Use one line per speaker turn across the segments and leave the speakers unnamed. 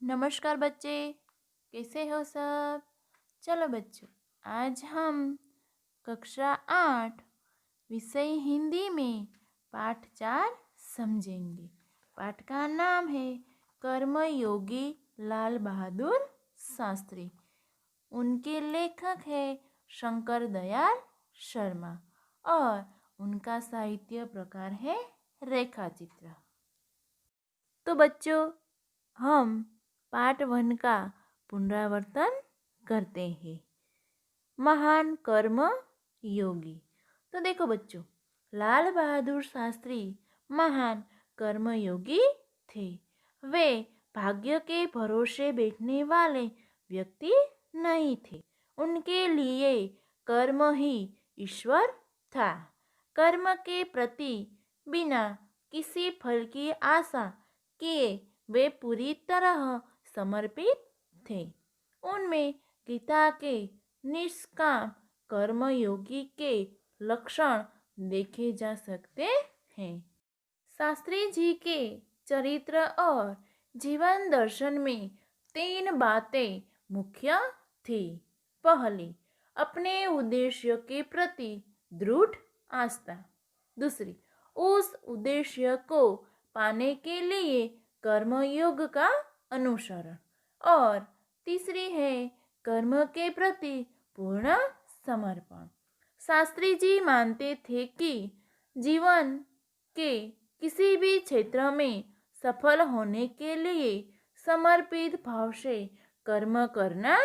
नमस्कार बच्चे, कैसे हो सब। चलो बच्चों, आज हम कक्षा 8 विषय हिंदी में पाठ 4 समझेंगे। पाठ का नाम है कर्मयोगी लाल बहादुर शास्त्री। उनके लेखक है शंकर दयाल शर्मा और उनका साहित्य प्रकार है रेखाचित्र। तो बच्चों, हम पार्ट 1 का पुनरावर्तन करते हैं। महान कर्म योगी। तो देखो बच्चों, लाल बहादुर शास्त्री महान कर्मयोगी थे। वे भाग्य के भरोसे बैठने वाले व्यक्ति नहीं थे। उनके लिए कर्म ही ईश्वर था। कर्म के प्रति बिना किसी फल की आशा किए वे पूरी तरह समर्पित थे। उनमें गीता के निष्काम कर्मयोगी के लक्षण देखे जा सकते हैं। शास्त्री जी के चरित्र और जीवन दर्शन में 3 बातें मुख्य थी। पहली, अपने उद्देश्य के प्रति दृढ़ आस्था। दूसरी, उस उद्देश्य को पाने के लिए कर्मयोग का अनुसरण। और तीसरी है कर्म के प्रति पूर्ण समर्पण। शास्त्री जी मानते थे कि जीवन के किसी भी क्षेत्र में सफल होने के लिए समर्पित भाव से कर्म करना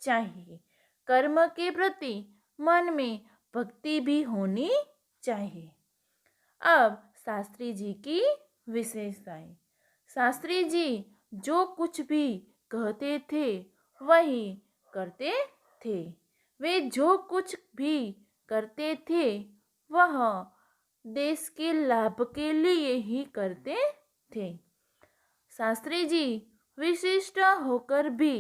चाहिए। कर्म के प्रति मन में भक्ति भी होनी चाहिए। अब शास्त्री जी की विशेषताएं। शास्त्री जी जो कुछ भी कहते थे वही करते थे। वे जो कुछ भी करते थे वह देश के लाभ के लिए ही करते थे। शास्त्री जी विशिष्ट होकर भी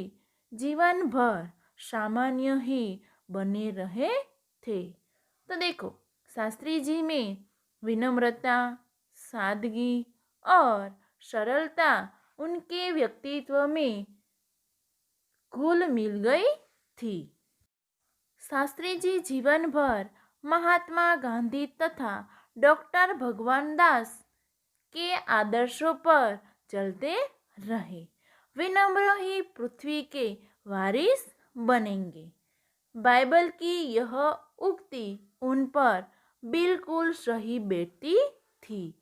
जीवन भर सामान्य ही बने रहे थे। तो देखो, शास्त्री जी में विनम्रता, सादगी और सरलता उनके व्यक्तित्व में घुल मिल गई थी। शास्त्री जी जीवन भर महात्मा गांधी तथा डॉक्टर भगवान दास के आदर्शों पर चलते रहे। विनम्र ही पृथ्वी के वारिस बनेंगे। बाइबल की यह उक्ति उन पर बिल्कुल सही बैठती थी,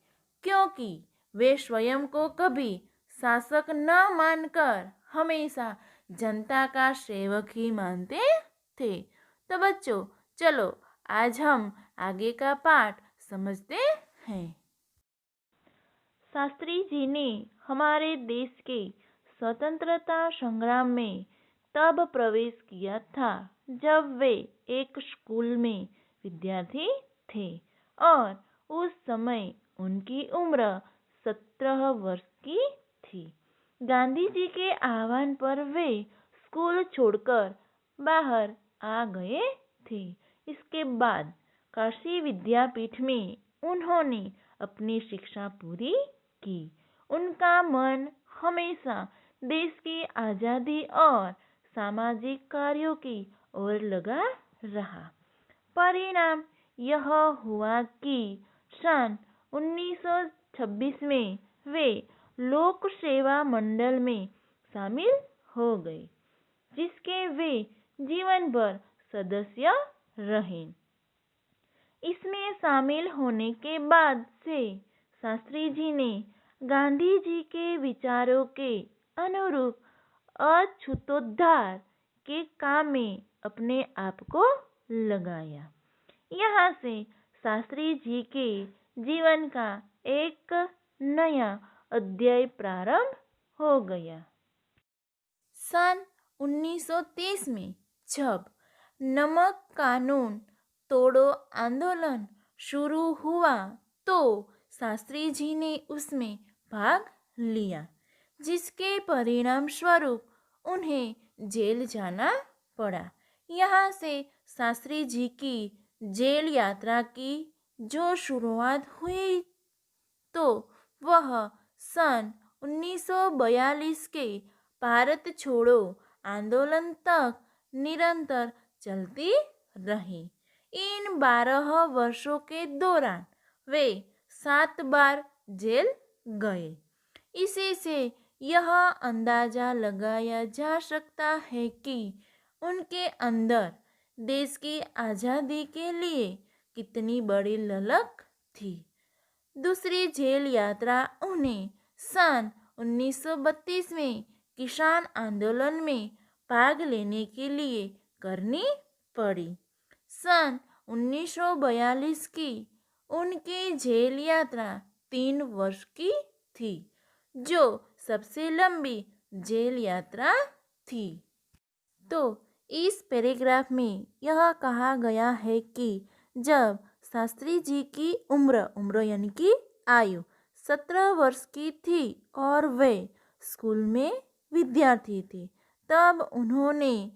क्योंकि वे स्वयं को कभी शासक न मानकर हमेशा जनता का सेवक ही मानते थे। तो बच्चों, चलो आज हम आगे का पाठ समझते हैं। शास्त्री जी ने हमारे देश के स्वतंत्रता संग्राम में तब प्रवेश किया था जब वे एक स्कूल में विद्यार्थी थे और उस समय उनकी उम्र 17 वर्ष की थी। गांधी जी के आह्वान पर वे स्कूल छोड़कर बाहर आ गए थे। इसके बाद काशी विद्यापीठ में उन्होंने अपनी शिक्षा पूरी की। उनका मन हमेशा देश की आज़ादी और सामाजिक कार्यों की ओर लगा रहा। परिणाम यह हुआ कि सन 1926 में वे लोक सेवा मंडल में शामिल हो गए, जिसके वे जीवन भर सदस्य रहे। इसमें शामिल होने के बाद से शास्त्री जी ने गांधी जी के विचारों के अनुरूप अछूतोद्धार के काम में अपने आप को लगाया। यहाँ से शास्त्री जी के जीवन का एक नया अध्याय प्रारंभ हो गया। सन 1930 में जब नमक कानून तोड़ो आंदोलन शुरू हुआ तो शास्त्री जी ने उसमें भाग लिया, जिसके परिणाम स्वरूप उन्हें जेल जाना पड़ा। यहाँ से शास्त्री जी की जेल यात्रा की जो शुरुआत हुई तो वह सन 1942 के भारत छोड़ो आंदोलन तक निरंतर चलती रही। इन 12 वर्षों के दौरान वे 7 बार जेल गए। इसी से यह अंदाजा लगाया जा सकता है कि उनके अंदर देश की आज़ादी के लिए कितनी बड़ी ललक थी। दूसरी जेल यात्रा उन्हें सन 1932 में किसान आंदोलन में भाग लेने के लिए करनी पड़ी। सन 1942 की उनकी जेल यात्रा 3 वर्ष की थी, जो सबसे लंबी जेल यात्रा थी। तो इस पैराग्राफ में यह कहा गया है कि जब शास्त्री जी की उम्र यानी कि आयु 17 वर्ष की थी और वे स्कूल में विद्यार्थी थे, तब उन्होंने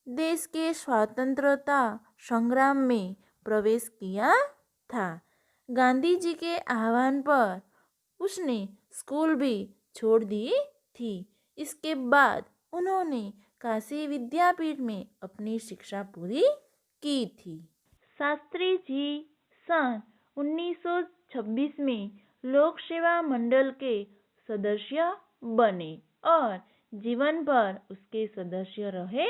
देश के स्वतंत्रता संग्राम में प्रवेश किया था। गांधी जी के आह्वान पर उसने स्कूल भी छोड़ दी थी। इसके बाद उन्होंने काशी विद्यापीठ में अपनी शिक्षा पूरी की थी। शास्त्री जी सन 1926 में लोक सेवा मंडल के सदस्य बने और जीवन भर उसके सदस्य रहे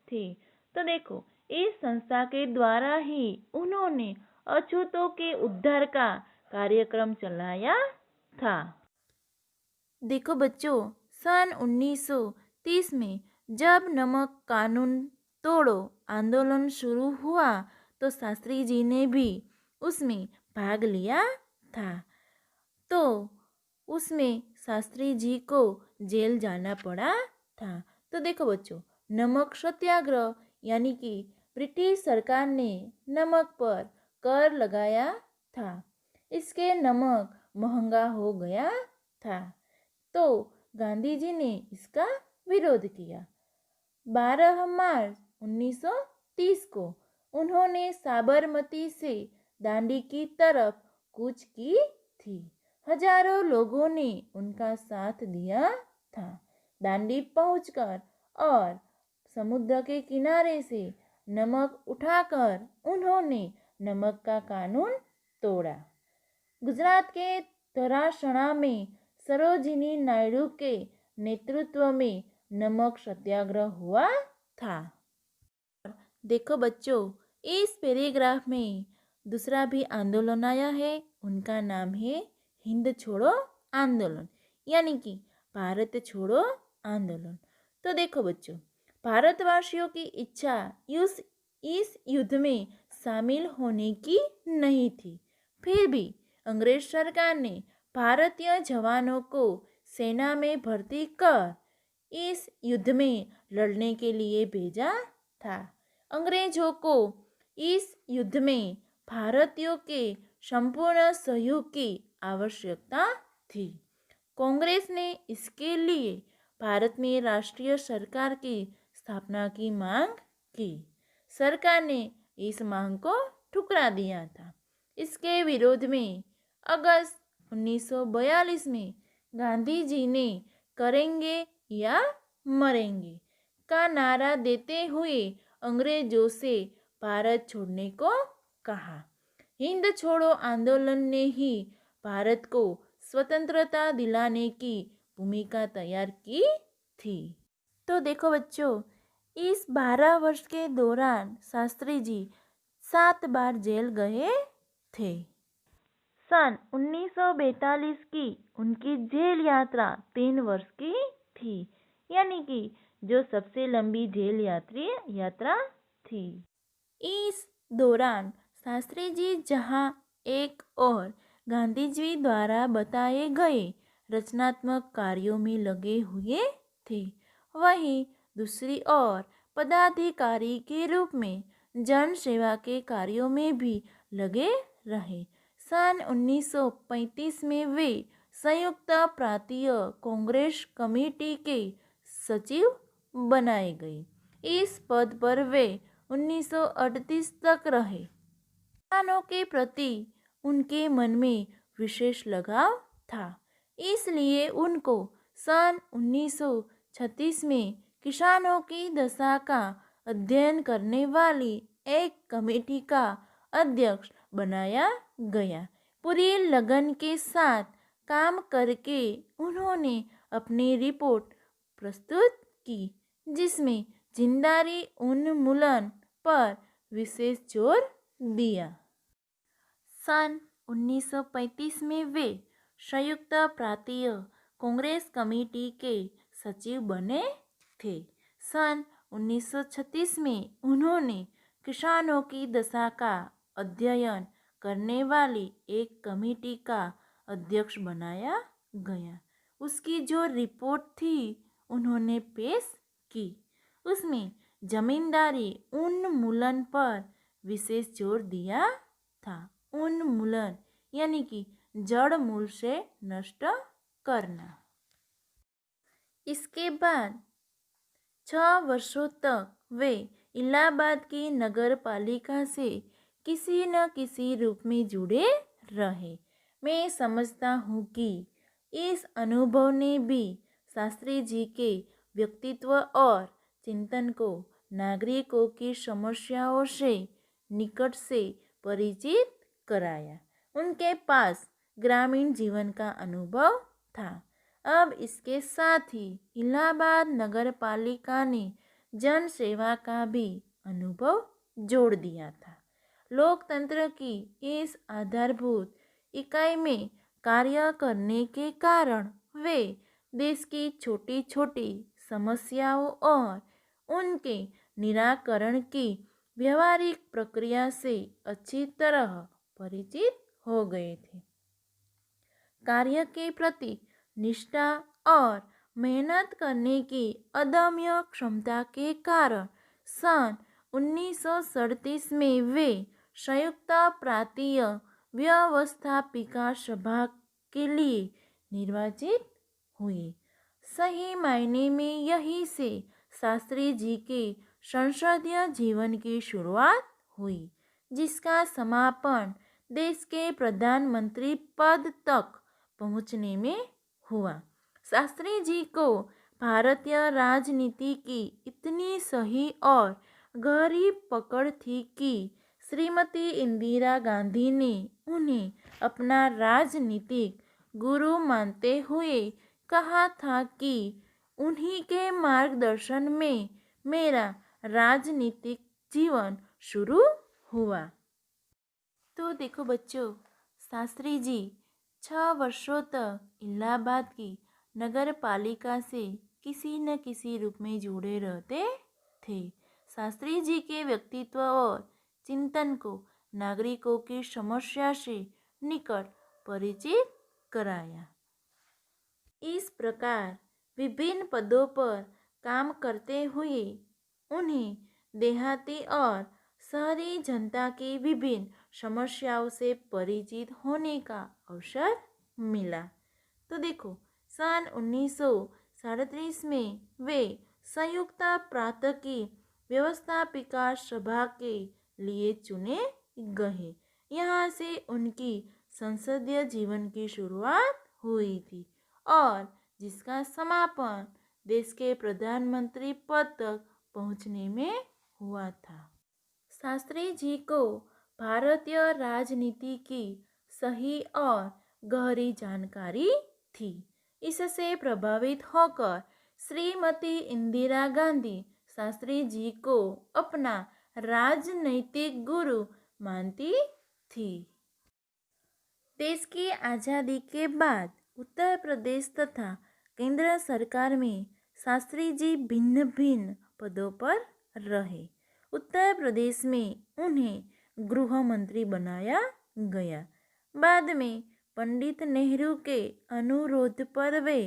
थे। तो देखो, इस संस्था के द्वारा ही उन्होंने अछूतों के उद्धार का कार्यक्रम चलाया था। देखो बच्चों, सन 1930 में जब नमक कानून तोड़ो आंदोलन शुरू हुआ तो शास्त्री जी ने भी उसमें भाग लिया था। तो उसमें शास्त्री जी को जेल जाना पड़ा था। तो देखो बच्चों, नमक सत्याग्रह यानी कि ब्रिटिश सरकार ने नमक पर कर लगाया था। इसके नमक महंगा हो गया था, तो गांधी जी ने इसका विरोध किया। 12 मार्च 1930 को उन्होंने साबरमती से दांडी की तरफ कूच की थी। हजारों लोगों ने उनका साथ दिया था। दांडी पहुंचकर और समुद्र के किनारे से नमक उठाकर उन्होंने नमक का कानून तोड़ा। गुजरात के धरासणा में सरोजिनी नायडू के नेतृत्व में नमक सत्याग्रह हुआ था। देखो बच्चों, इस पैराग्राफ में दूसरा भी आंदोलन आया है। उनका नाम है हिंद छोड़ो आंदोलन यानी कि भारत छोड़ो आंदोलन। तो देखो बच्चों, भारतवासियों की इच्छा इस युद्ध में शामिल होने की नहीं थी। फिर भी अंग्रेज सरकार ने भारतीय जवानों को सेना में भर्ती कर इस युद्ध में लड़ने के लिए भेजा था। अंग्रेजों को इस युद्ध में भारतीयों के संपूर्ण सहयोग की आवश्यकता थी। कांग्रेस ने इसके लिए भारत में राष्ट्रीय सरकार की स्थापना की मांग की। सरकार ने इस मांग को ठुकरा दिया था। इसके विरोध में अगस्त 1942 में गांधी जी ने करेंगे या मरेंगे का नारा देते हुए अंग्रेजों से भारत छोड़ने को कहा। हिंद छोड़ो आंदोलन ने ही भारत को स्वतंत्रता दिलाने की भूमिका तैयार की थी। तो देखो बच्चों, इस 12 वर्ष के दौरान शास्त्री जी 7 बार जेल गए थे। सन 1942 की उनकी जेल यात्रा 3 वर्ष की थी, यानी कि जो सबसे लंबी जेल यात्रा थी। इस दौरान शास्त्री जी जहां एक और गांधी जी द्वारा बताए गए रचनात्मक कार्यों में लगे हुए थे, वहीं दूसरी ओर पदाधिकारी के रूप में जन सेवा के कार्यों में भी लगे रहे। सन 1935 में वे संयुक्त प्रांतीय कांग्रेस कमेटी के सचिव बनाए गए। इस पद पर वे 1938 तक रहे। किसानों के प्रति उनके मन में विशेष लगाव था, इसलिए उनको सन 1936 में किसानों की दशा का अध्ययन करने वाली एक कमेटी का अध्यक्ष बनाया गया। पूरी लगन के साथ काम करके उन्होंने अपनी रिपोर्ट प्रस्तुत की, जिसमें जिंदारी उन्मूलन पर विशेष जोर दिया। सन 1935 में वे संयुक्त प्रांतीय कांग्रेस कमेटी के सचिव बने थे। सन 1936 में उन्होंने किसानों की दशा का अध्ययन करने वाली एक कमेटी का अध्यक्ष बनाया गया। उसकी जो रिपोर्ट थी उन्होंने पेश की, उसमें जमींदारी उन्मूलन पर विशेष जोर दिया था। उन्मूलन यानी कि जड़ मूल से नष्ट करना। इसके बाद 6 वर्षों तक वे इलाहाबाद की नगर पालिका से किसी न किसी रूप में जुड़े रहे। मैं समझता हूँ कि इस अनुभव ने भी शास्त्री जी के व्यक्तित्व और चिंतन को नागरिकों की समस्याओं से निकट से परिचित कराया। उनके पास ग्रामीण जीवन का अनुभव था। अब इसके साथ ही इलाहाबाद नगर पालिका ने जन सेवा का भी अनुभव जोड़ दिया था। लोकतंत्र की इस आधारभूत इकाई में कार्य करने के कारण वे देश की छोटी छोटी समस्याओं और उनके निराकरण की व्यवहारिक प्रक्रिया से अच्छी तरह परिचित हो गए थे। कार्य के प्रति निष्ठा और मेहनत करने की अदम्य क्षमता के कारण सन 1937 में वे संयुक्त प्रांतीय व्यवस्थापिका सभा के लिए निर्वाचित हुए। सही मायने में यही से शास्त्री जी के संसदीय जीवन की शुरुआत हुई, जिसका समापन देश के प्रधानमंत्री पद तक पहुंचने में हुआ। शास्त्री जी को भारतीय राजनीति की इतनी सही और गहरी पकड़ थी कि श्रीमती इंदिरा गांधी ने उन्हें अपना राजनीतिक गुरु मानते हुए कहा था कि उन्हीं के मार्गदर्शन में मेरा राजनीतिक जीवन शुरू हुआ। तो देखो बच्चों, शास्त्री जी 6 वर्षों तक इलाहाबाद की नगर पालिका से किसी न किसी रूप में जुड़े रहते थे। शास्त्री जी के व्यक्तित्व और चिंतन को नागरिकों की समस्या से निकट परिचित कराया। इस प्रकार विभिन्न पदों पर काम करते हुए उन्हें देहाती और शहरी जनता की विभिन्न समस्याओं से परिचित होने का अवसर मिला। तो देखो, सन 1937 में वे संयुक्त प्रांत की व्यवस्थापिका सभा के लिए चुने गए। यहाँ से उनकी संसदीय जीवन की शुरुआत हुई थी और जिसका समापन देश के प्रधानमंत्री पद तक पहुंचने में हुआ था। शास्त्री जी को भारतीय राजनीति की सही और गहरी जानकारी थी। इससे प्रभावित होकर श्रीमती इंदिरा गांधी शास्त्री जी को अपना राजनैतिक गुरु मानती थी। देश की आज़ादी के बाद उत्तर प्रदेश तथा केंद्र सरकार में शास्त्री जी भिन्न भिन्न पदों पर रहे। उत्तर प्रदेश में उन्हें गृह मंत्री बनाया गया। बाद में पंडित नेहरू के अनुरोध पर वे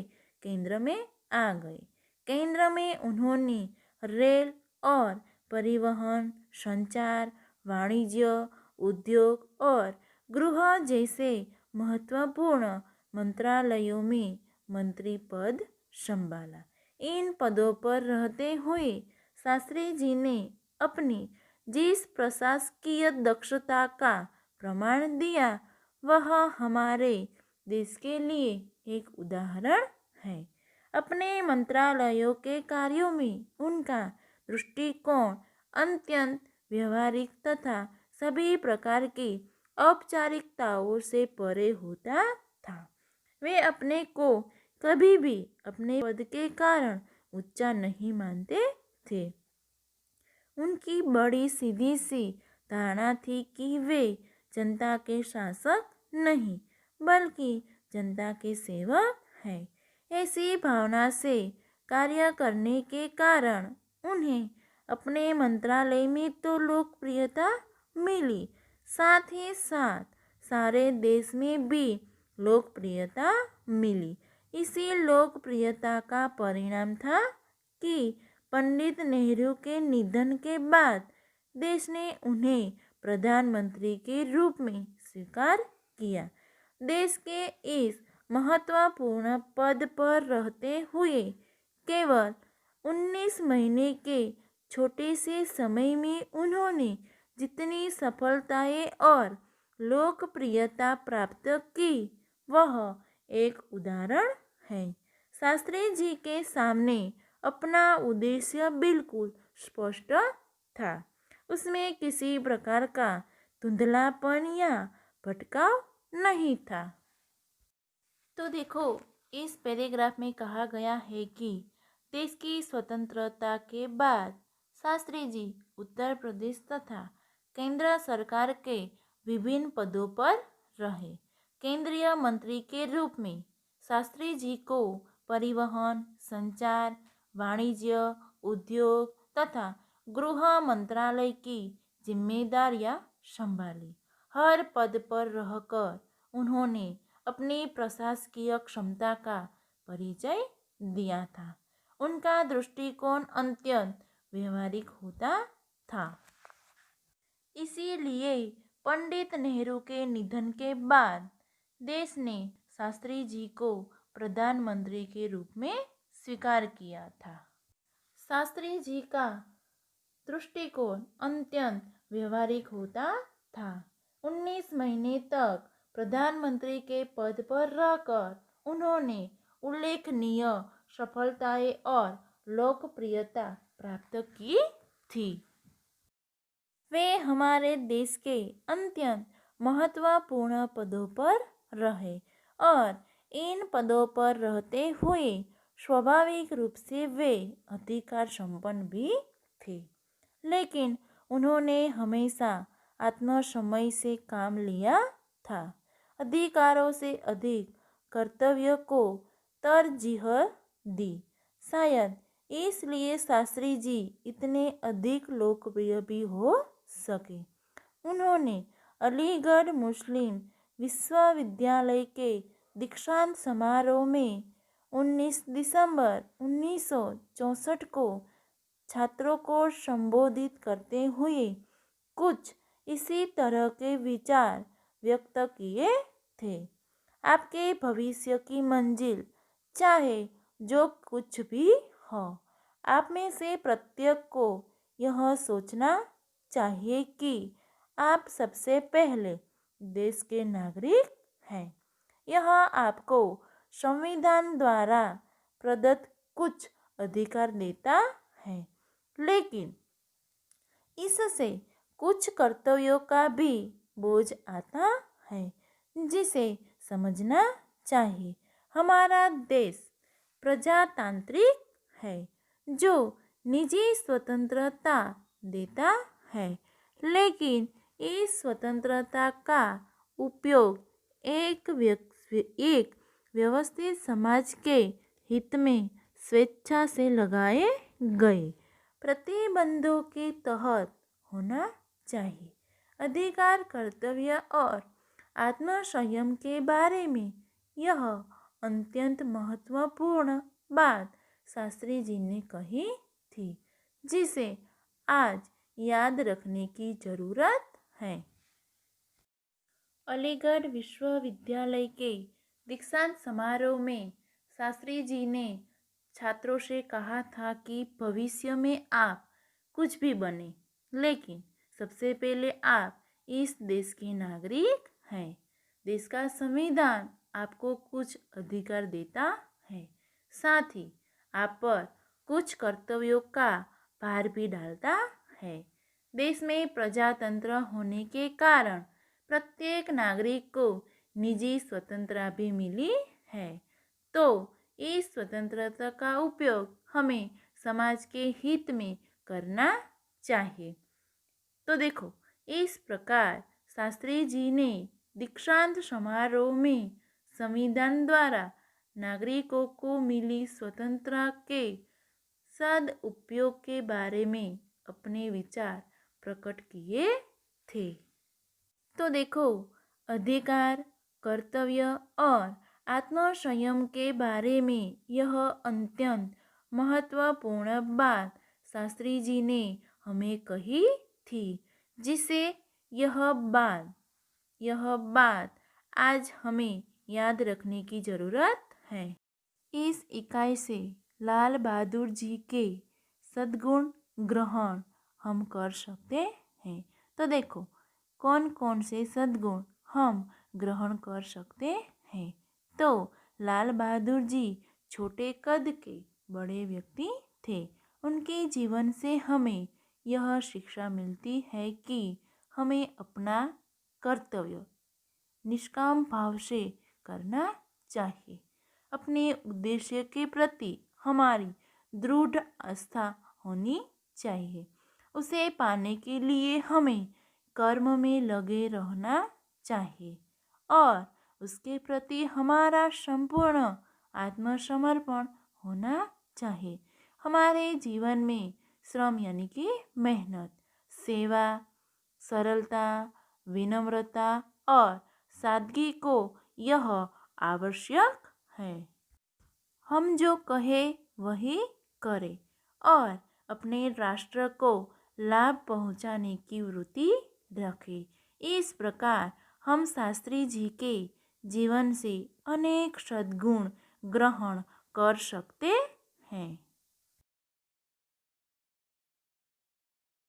केंद्र में आ गए। केंद्र में उन्होंने रेल और परिवहन, संचार, वाणिज्य, उद्योग और गृह जैसे महत्वपूर्ण मंत्रालयों में मंत्री पद संभाला। इन पदों पर रहते हुए शास्त्री जी ने अपनी जिस प्रशासकीय दक्षता का प्रमाण दिया वह हमारे देश के लिए एक उदाहरण है। अपने मंत्रालयों के कार्यों में उनका दृष्टिकोण अत्यंत व्यवहारिक तथा सभी प्रकार की औपचारिकताओं से परे होता था। वे अपने को कभी भी अपने पद के कारण ऊंचा नहीं मानते थे। उनकी बड़ी सीधी सी धारणा थी कि वे जनता के शासक नहीं बल्कि जनता के सेवक हैं। ऐसी भावना से कार्य करने के कारण उन्हें अपने मंत्रालय में तो लोकप्रियता मिली, साथ ही साथ सारे देश में भी लोकप्रियता मिली। इसी लोकप्रियता का परिणाम था कि पंडित नेहरू के निधन के बाद देश ने उन्हें प्रधानमंत्री के रूप में स्वीकार किया। देश के इस महत्वपूर्ण पद पर रहते हुए केवल 19 महीने के छोटे से समय में उन्होंने जितनी सफलताएं और लोकप्रियता प्राप्त की वह एक उदाहरण है। शास्त्री जी के सामने अपना उद्देश्य बिल्कुल स्पष्ट था। उसमें किसी प्रकार का धुंधलापन या भटकाव नहीं था। तो देखो, इस पैराग्राफ में कहा गया है कि देश की स्वतंत्रता के बाद शास्त्री जी उत्तर प्रदेश तथा केंद्र सरकार के विभिन्न पदों पर रहे। केंद्रीय मंत्री के रूप में शास्त्री जी को परिवहन, संचार, वाणिज्य, उद्योग तथा गृह मंत्रालय की जिम्मेदारियां संभाली। हर पद पर रहकर उन्होंने अपनी प्रशासकीय क्षमता का परिचय दिया था। उनका दृष्टिकोण अत्यंत व्यवहारिक होता था। इसीलिए पंडित नेहरू के निधन के बाद देश ने शास्त्री जी को प्रधानमंत्री के रूप में स्वीकार किया था। शास्त्री जी का दृष्टिकोण अत्यंत व्यवहारिक होता था। 19 महीने तक प्रधानमंत्री के पद पर रहकर उन्होंने उल्लेखनीय सफलताएं और लोकप्रियता प्राप्त की थी। वे हमारे देश के अत्यंत महत्वपूर्ण पदों पर रहे और इन पदों पर रहते हुए स्वाभाविक रूप से वे अधिकार संपन्न भी थे। लेकिन उन्होंने हमेशा आत्मसमय से काम लिया था। अधिकारों से अधिक कर्तव्य को तरजीह दी। शायद इसलिए शास्त्री जी इतने अधिक लोकप्रिय भी हो सके। उन्होंने अलीगढ़ मुस्लिम विश्वविद्यालय के दीक्षांत समारोह में 19 दिसंबर 1964 को छात्रों को संबोधित करते हुए कुछ इसी तरह के विचार व्यक्त किए थे। आपके भविष्य की मंजिल चाहे जो कुछ भी हो, आप में से प्रत्येक को यह सोचना चाहिए कि आप सबसे पहले देश के नागरिक हैं। यह आपको संविधान द्वारा प्रदत्त कुछ अधिकार देता है, लेकिन इससे कुछ कर्तव्यों का भी बोझ आता है जिसे समझना चाहिए। हमारा देश प्रजातांत्रिक है जो निजी स्वतंत्रता देता है, लेकिन इस स्वतंत्रता का उपयोग एक व्यवस्थित समाज के हित में स्वेच्छा से लगाए गए प्रतिबंधों के तहत होना चाहिए। अधिकार, कर्तव्य और आत्मसंयम के बारे में यह अत्यंत महत्वपूर्ण बात शास्त्री जी ने कही थी, जिसे आज याद रखने की जरूरत है। अलीगढ़ विश्वविद्यालय के दीक्षांत समारोह में शास्त्री जी ने छात्रों से कहा था कि भविष्य में आप कुछ भी बने, लेकिन सबसे पहले आप इस देश के नागरिक हैं। देश का संविधान आपको कुछ अधिकार देता है। साथ ही आप पर कुछ कर्तव्यों का भार भी डालता है। देश में प्रजातंत्र होने के कारण प्रत्येक नागरिक को निजी स्वतंत्रता भी मिली है। तो इस स्वतंत्रता का उपयोग हमें समाज के हित में करना चाहिए। तो देखो, इस प्रकार शास्त्री जी ने दीक्षांत समारोह में संविधान द्वारा नागरिकों को मिली स्वतंत्रता के सदुपयोग के बारे में अपने विचार प्रकट किए थे। तो देखो, अधिकार, कर्तव्य और आत्मसंयम के बारे में यह अत्यंत महत्वपूर्ण बात शास्त्री जी ने हमें कही थी, जिसे यह बात आज हमें याद रखने की ज़रूरत है। इस इकाई से लाल बहादुर जी के सद्गुण ग्रहण हम कर सकते हैं। तो देखो, कौन कौन से सद्गुण हम ग्रहण कर सकते हैं। तो लाल बहादुर जी छोटे कद के बड़े व्यक्ति थे। उनके जीवन से हमें यह शिक्षा मिलती है कि हमें अपना कर्तव्य निष्काम भाव से करना चाहिए। अपने उद्देश्य के प्रति हमारी दृढ़ आस्था होनी चाहिए। उसे पाने के लिए हमें कर्म में लगे रहना चाहिए और उसके प्रति हमारा संपूर्ण आत्मसमर्पण होना चाहिए। हमारे जीवन में श्रम यानी कि मेहनत, सेवा, सरलता, विनम्रता और सादगी को यह आवश्यक है। हम जो कहे वही करें और अपने राष्ट्र को लाभ पहुंचाने की वृत्ति रखें। इस प्रकार हम शास्त्री जी के जीवन से अनेक सद्गुण ग्रहण कर सकते हैं।